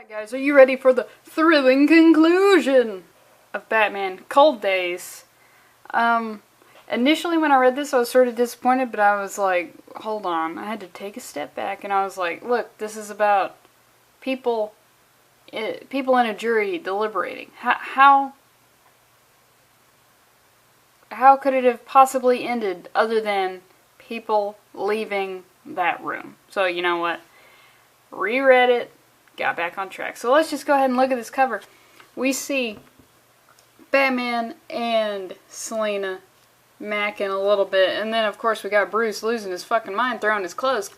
Alright guys, are you ready for the thrilling conclusion of Batman Cold Days? Initially when I read this I was sort of disappointed, but I was like, hold on, I had to take a step back and I was like, look, this is about people in a jury deliberating. How could it have possibly ended other than people leaving that room? So you know what? Reread it, got back on track. So let's just go ahead and look at this cover. We see Batman and Selina macking a little bit, and then of course we got Bruce losing his fucking mind, throwing his clothes.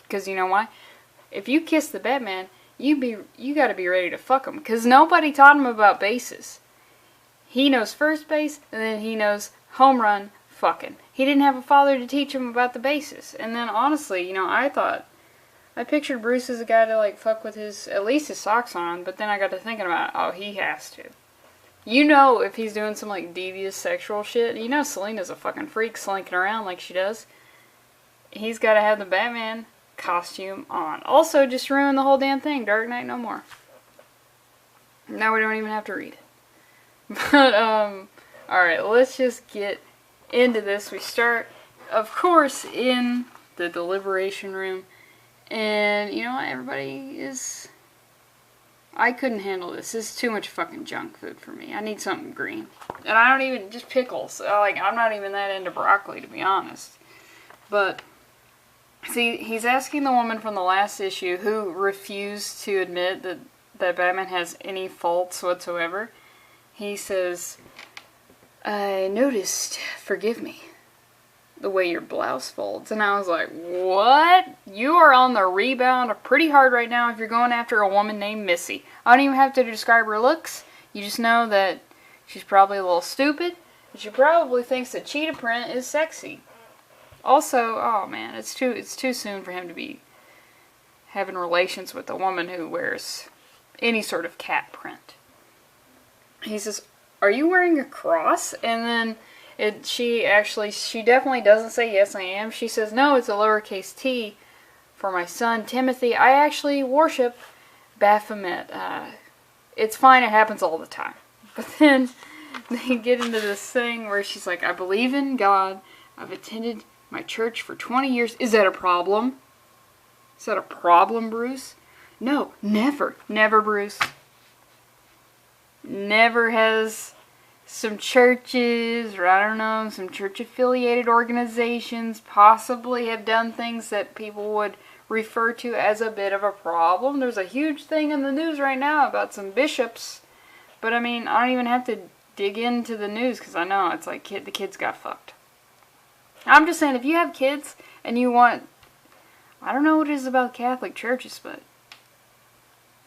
Because you know why? If you kiss the Batman, you gotta be ready to fuck him. Because nobody taught him about bases. He knows first base, and then he knows home run fucking. He didn't have a father to teach him about the bases. And then honestly, you know, I pictured Bruce as a guy to like fuck with at least his socks on, but then I got to thinking about, oh, he has to. You know, if he's doing some like devious sexual shit, you know Selina's a fucking freak slinking around like she does. He's got to have the Batman costume on. Also, just ruin the whole damn thing. Dark Knight no more. Now we don't even have to read it. But, alright, let's just get into this. We start, of course, in the deliberation room. And, you know what, everybody is... I couldn't handle this. This is too much fucking junk food for me. I need something green. And I don't even... just pickles. Like, I'm not even that into broccoli, to be honest. But, see, he's asking the woman from the last issue who refused to admit that Batman has any faults whatsoever. He says, I noticed, forgive me, the way your blouse folds. And I was like, what? You are on the rebound pretty hard right now if you're going after a woman named Missy. I don't even have to describe her looks. You just know that she's probably a little stupid. And she probably thinks that cheetah print is sexy. Also, oh man, it's too soon for him to be having relations with a woman who wears any sort of cat print. He says, are you wearing a cross? And then she definitely doesn't say, yes, I am. She says, no, it's a lowercase t for my son, Timothy. I actually worship Baphomet. It's fine, it happens all the time. But then they get into this thing where she's like, I believe in God. I've attended my church for 20 years. Is that a problem? Is that a problem, Bruce? No, never. Never, Bruce. Never has some churches, or I don't know, some church-affiliated organizations possibly have done things that people would refer to as a bit of a problem. There's a huge thing in the news right now about some bishops, but I mean, I don't even have to dig into the news because I know it's like the kids got fucked. I'm just saying, if you have kids and you want, I don't know what it is about Catholic churches, but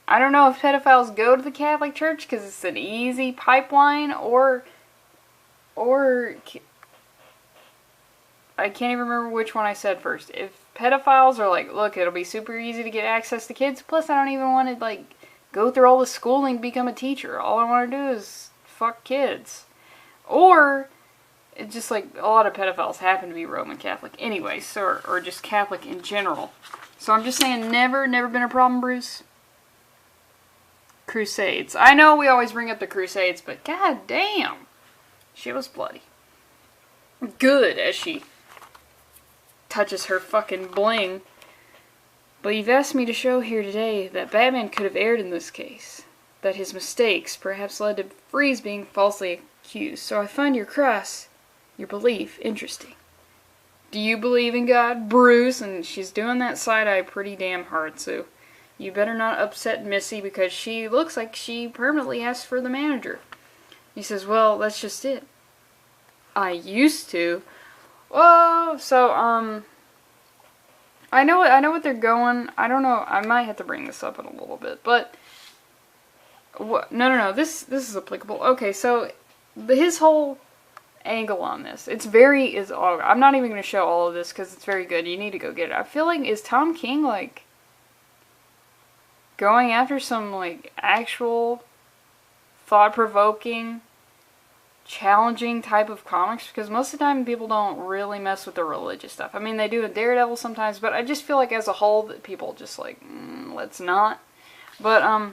I don't know if pedophiles go to the Catholic Church because it's an easy pipeline, or I can't even remember which one I said first. If pedophiles are like, look, it'll be super easy to get access to kids, plus I don't even want to like go through all the schooling to become a teacher. All I want to do is fuck kids. Or it's just like a lot of pedophiles happen to be Roman Catholic anyway, so, or just Catholic in general. So I'm just saying, never been a problem, Bruce. Crusades. I know we always bring up the Crusades, but god damn, she was bloody. Good, as she touches her fucking bling. But you've asked me to show here today that Batman could have erred in this case. That his mistakes perhaps led to Freeze being falsely accused. So I find your cross, your belief, interesting. Do you believe in God, Bruce? And she's doing that side-eye pretty damn hard, so you better not upset Missy because she looks like she permanently asked for the manager. He says, well, that's just it. I used to. Whoa, so, I know what they're going. I don't know, I might have to bring this up in a little bit, but, no, this is applicable. Okay, so, his whole angle on this, I'm not even going to show all of this because it's very good. You need to go get it. I feel like, is Tom King, like, going after some, like, actual thought-provoking, challenging type of comics? Because most of the time people don't really mess with the religious stuff. I mean, they do in Daredevil sometimes, but I just feel like as a whole that people just like, let's not. But,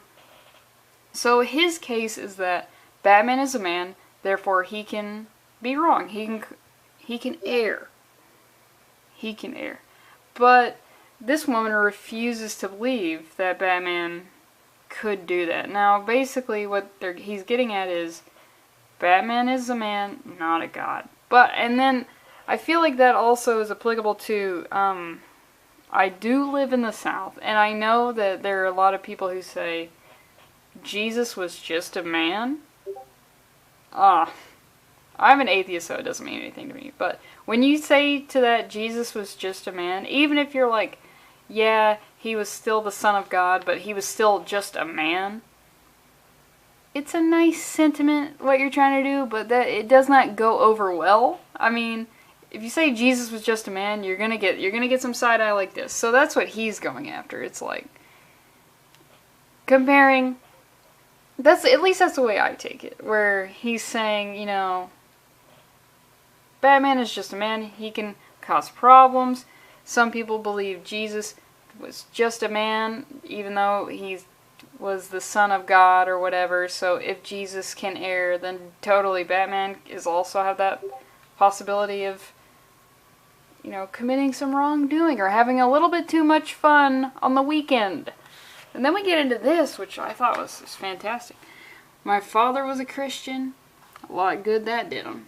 So his case is that Batman is a man, therefore he can be wrong. He can err. He can err. But this woman refuses to believe that Batman could do that. Now, basically what he's getting at is Batman is a man, not a god. And then I feel like that also is applicable to, I do live in the South, and I know that there are a lot of people who say Jesus was just a man. I'm an atheist, so it doesn't mean anything to me. But when you say to that Jesus was just a man, even if you're like, yeah, he was still the Son of God, but he was still just a man, it's a nice sentiment, what you're trying to do, but that it does not go over well. I mean, if you say Jesus was just a man, you're gonna get some side eye like this. So that's what he's going after. It's like comparing. At least that's the way I take it. Where he's saying, you know, Batman is just a man. He can cause problems. Some people believe Jesus was just a man, even though he was the Son of God or whatever. So if Jesus can err, then totally Batman is also have that possibility of, you know, committing some wrongdoing or having a little bit too much fun on the weekend. And then we get into this, which I thought was fantastic. My father was a Christian. A lot of good that did him.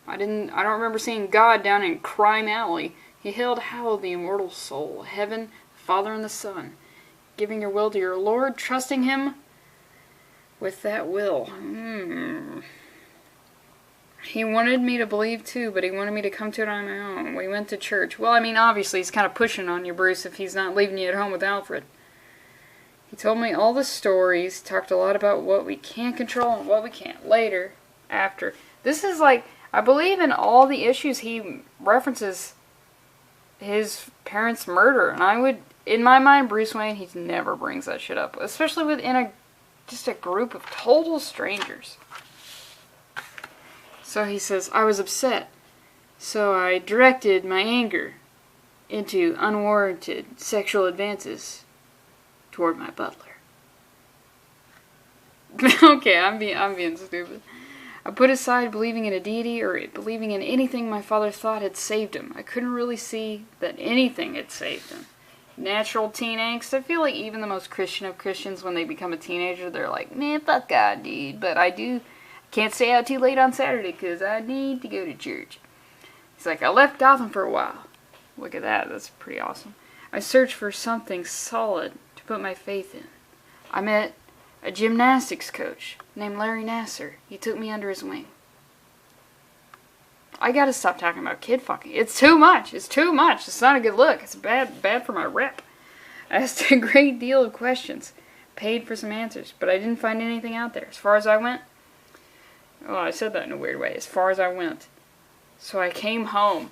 I don't remember seeing God down in Crime Alley. He held hallowed the immortal soul, heaven, the Father and the Son, giving your will to your Lord, trusting Him with that will. He wanted me to believe too, but he wanted me to come to it on my own. We went to church. Well, I mean, obviously he's kind of pushing on you, Bruce, if he's not leaving you at home with Alfred. He told me all the stories, talked a lot about what we can control and what we can't. Later, after. This is like, I believe in all the issues he references his parents' murder. And I would, in my mind, Bruce Wayne, he never brings that shit up. Especially within just a group of total strangers. So he says, I was upset. So I directed my anger into unwarranted sexual advances toward my butler. Okay, I'm being stupid. I put aside believing in a deity or believing in anything my father thought had saved him. I couldn't really see that anything had saved him. Natural teen angst. I feel like even the most Christian of Christians, when they become a teenager, they're like, man, fuck God, dude. But I can't stay out too late on Saturday because I need to go to church. He's like, I left Gotham for a while. Look at that. That's pretty awesome. I searched for something solid to put my faith in. I met a gymnastics coach named Larry Nasser. He took me under his wing. I gotta stop talking about kid fucking. It's too much. It's too much. It's not a good look. It's bad for my rep. I asked a great deal of questions. Paid for some answers. But I didn't find anything out there. As far as I went. Oh, I said that in a weird way. As far as I went. So I came home.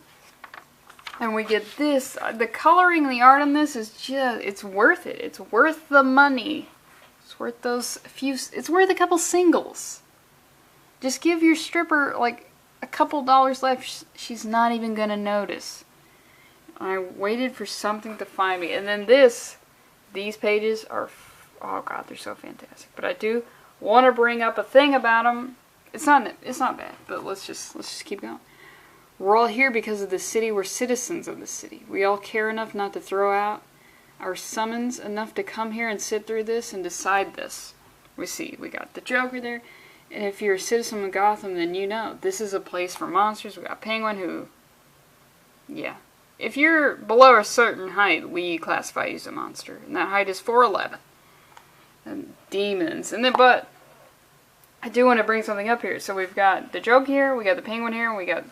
And we get this. The coloring and the art on this is just, it's worth it. It's worth the money. It's worth it's worth a couple singles. Just give your stripper like a couple dollars left. She's not even gonna notice. I waited for something to find me. And then these pages are, oh God, they're so fantastic. But I do want to bring up a thing about them. It's not bad, but let's just keep going. We're all here because of the city. We're citizens of the city. We all care enough not to throw out our summons enough to come here and sit through this and decide this. We got the Joker there. And if you're a citizen of Gotham, then you know this is a place for monsters. We got Penguin yeah. If you're below a certain height, we classify you as a monster. And that height is 4'11". And demons. But I do want to bring something up here. So we've got the Joker here, we got the Penguin here, and we got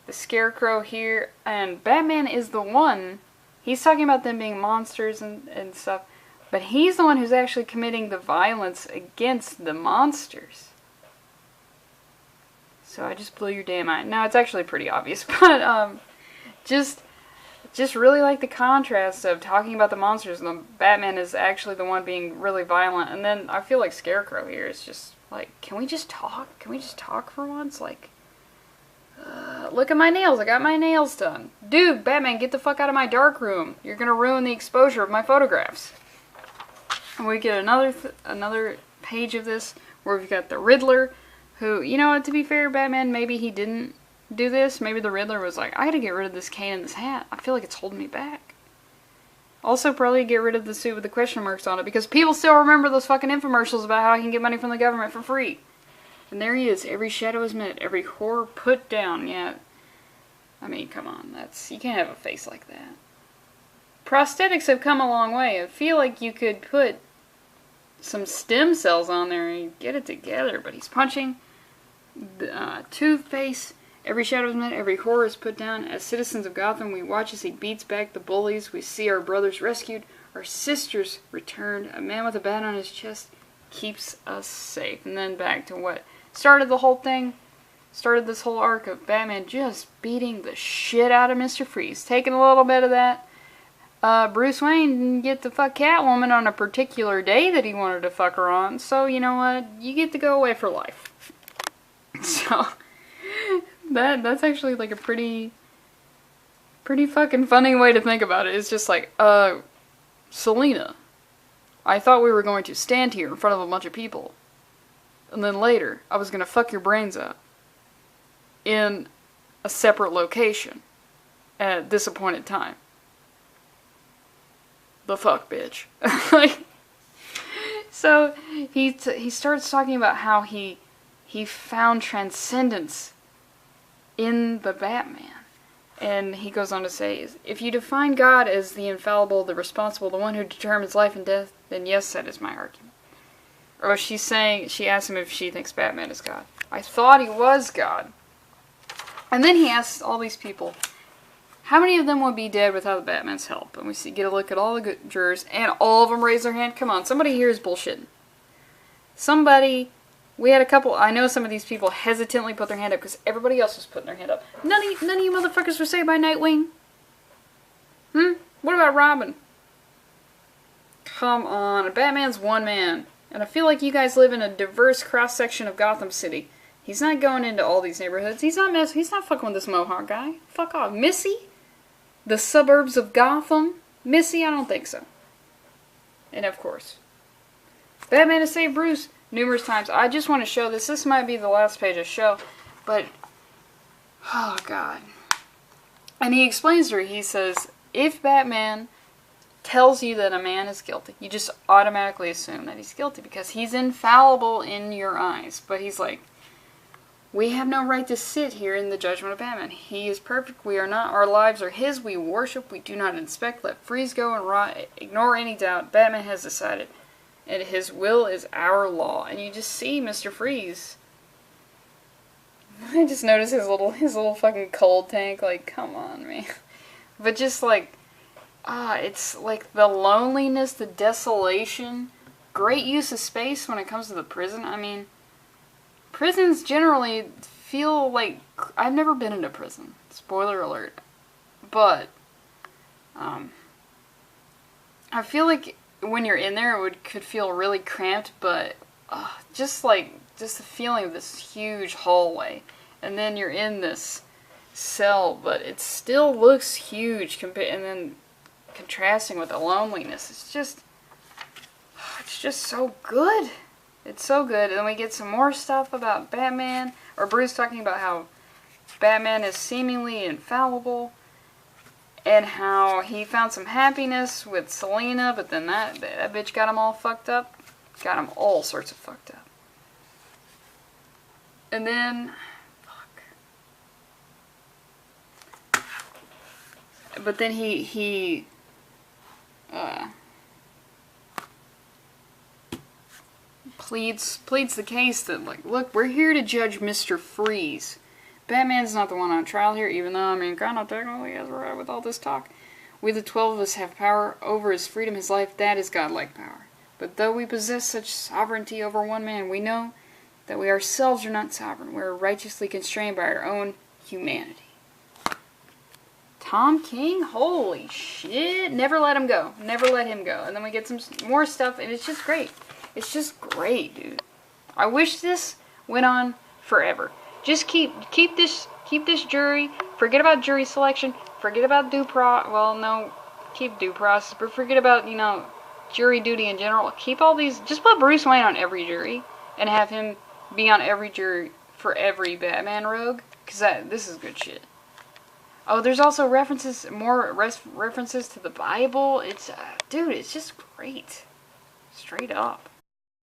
the Scarecrow here, and Batman is the one, he's talking about them being monsters and stuff, but he's the one who's actually committing the violence against the monsters. So I just blew your damn mind. Now, it's actually pretty obvious, but just really like the contrast of talking about the monsters, and the Batman is actually the one being really violent, and then I feel like Scarecrow here is just like, can we just talk? Can we just talk for once? Like, look at my nails. I got my nails done. Dude, Batman, get the fuck out of my dark room. You're gonna ruin the exposure of my photographs. And we get another page of this where we've got the Riddler, who, you know, to be fair, Batman, maybe he didn't do this. Maybe the Riddler was like, I gotta get rid of this cane and this hat. I feel like it's holding me back. Also, probably get rid of the suit with the question marks on it, because people still remember those fucking infomercials about how he can get money from the government for free. And there he is. Every shadow is met. Every horror put down. Yeah. I mean, come on. You can't have a face like that. Prosthetics have come a long way. I feel like you could put some stem cells on there and get it together. But he's punching the Two-Face. Every shadow is met, every horror is put down. As citizens of Gotham, we watch as he beats back the bullies. We see our brothers rescued, our sisters returned. A man with a bat on his chest keeps us safe. And then back to what started the whole thing. Started this whole arc of Batman just beating the shit out of Mr. Freeze. Taking a little bit of that. Bruce Wayne didn't get to fuck Catwoman on a particular day that he wanted to fuck her on. So, you know what? You get to go away for life. So... That's actually like a pretty fucking funny way to think about it. It's just like, Selina, I thought we were going to stand here in front of a bunch of people, and then later I was gonna fuck your brains out in a separate location at a disappointed time. The fuck, bitch. Like, so he starts talking about how he found transcendence in the Batman. And he goes on to say, if you define God as the infallible, the responsible, the one who determines life and death, then yes, that is my argument. Or she asks him if she thinks Batman is God. I thought he was God. And then he asks all these people, how many of them would be dead without Batman's help? And we get a look at all the good jurors, and all of them raise their hand. Come on, somebody here is bullshitting. We had a couple, I know some of these people hesitantly put their hand up because everybody else was putting their hand up. None of you motherfuckers were saved by Nightwing? What about Robin? Come on, Batman's one man. And I feel like you guys live in a diverse cross-section of Gotham City. He's not going into all these neighborhoods. He's not fucking with this Mohawk guy. Fuck off. Missy? The suburbs of Gotham? Missy? I don't think so. And of course, Batman has saved Bruce numerous times. I just want to show this. This might be the last page I show, but oh god. And he explains to her, he says, if Batman tells you that a man is guilty, you just automatically assume that he's guilty because he's infallible in your eyes. But he's like, we have no right to sit here in the judgment of Batman. He is perfect. We are not. Our lives are his. We worship. We do not inspect. Let freeze go and rot. Ignore any doubt. Batman has decided. And his will is our law. And you just see Mr. Freeze. I just noticed his little fucking cold tank. Like, come on, man. But just like, it's like the loneliness, the desolation. Great use of space when it comes to the prison. I mean, prisons generally feel like, I've never been in a prison. Spoiler alert. But, I feel like when you're in there, could feel really cramped, but just the feeling of this huge hallway, and then you're in this cell, but it still looks huge and then contrasting with the loneliness. It's just so good. It's so good. And then we get some more stuff about Batman, or Bruce talking about how Batman is seemingly infallible. And how he found some happiness with Selina, but then that bitch got him all fucked up. Got him all sorts of fucked up. And then, but then he pleads the case that, like, look, we're here to judge Mr. Freeze. Batman's not the one on trial here, even though, I mean, kind of technically is right with all this talk. We, the 12 of us, have power over his freedom, his life. That is godlike power. But though we possess such sovereignty over one man, we know that we ourselves are not sovereign. We are righteously constrained by our own humanity. Tom King? Holy shit. Never let him go. Never let him go. And then we get some more stuff, and it's just great. It's just great, dude. I wish this went on forever. Just keep this jury. Forget about jury selection. Forget about due process. Well, no, keep due process, but forget about, jury duty in general. Keep all these, just put Bruce Wayne on every jury and have him be on every jury for every Batman rogue, because this is good shit. Oh, there's also more references to the Bible. It's, dude, it's just great. Straight up.